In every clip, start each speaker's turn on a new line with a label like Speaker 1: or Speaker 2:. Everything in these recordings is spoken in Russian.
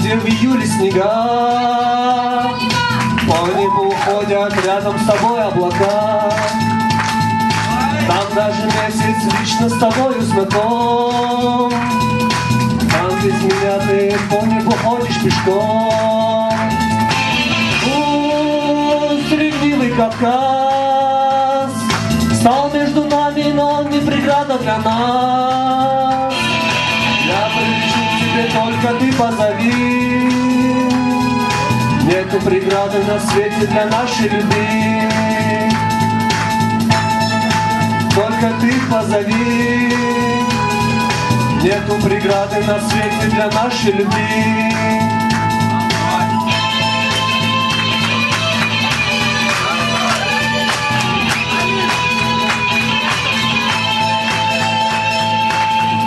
Speaker 1: где в июле снега, по небу ходят рядом с тобой облака. Там даже месяц лично с тобою знаком. Там без меня ты по небу ходишь пешком. Стремливый Кавказ стал между нами, но он не преграда для нас. Я прилечу к тебе, только ты позови. Нету преграды на свете для нашей любви. Только ты позови. Нету преграды на свете для нашей любви.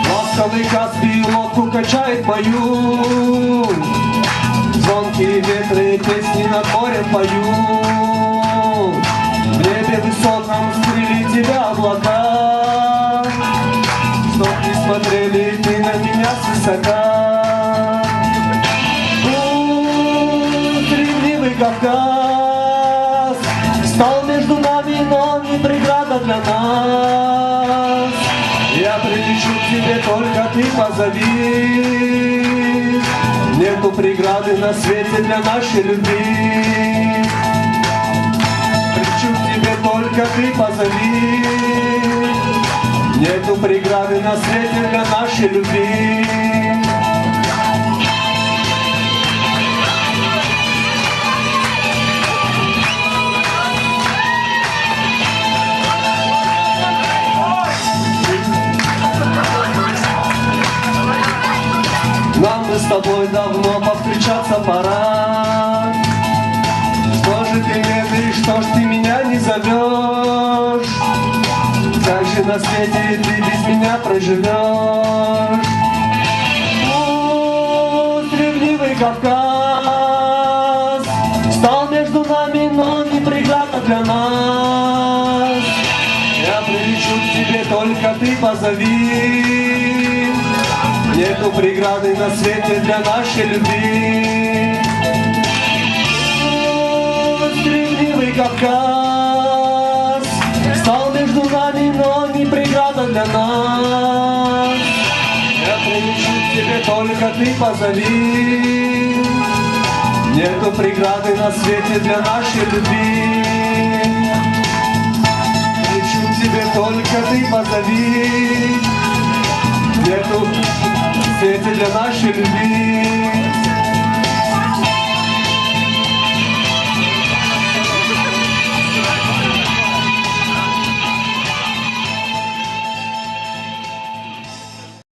Speaker 1: Ласковый Каспий лодку качает мою. Звонкие ветры песни над морем поют. В небе высоком скрыли тебя облака, чтоб не смотрели ты на меня свысока. Стремливый Кавказ стал между нами, но не преграда для нас. Я прилечу к тебе, только ты позови. Нету преграды на свете для нашей любви. Прилечу к тебе, только ты позови. Нету преграды на свете для нашей любви. Нам бы с тобой давно повстречаться пора. Что же ты медлишь, что ж ты меня не зовешь? Как же на свете ты без меня проживешь? Стремливый Кавказ стал между нами, но не преграда для нас. Я прилечу к тебе, только ты позови. Нету преграды на свете для нашей любви. Стремливый Кавказ стал между нами, но не преграда для нас. Я прилечу к тебе, только ты позови. Нету преграды на свете для нашей любви. Прилечу к тебе, только ты позови. Нету в свете для нашей любви.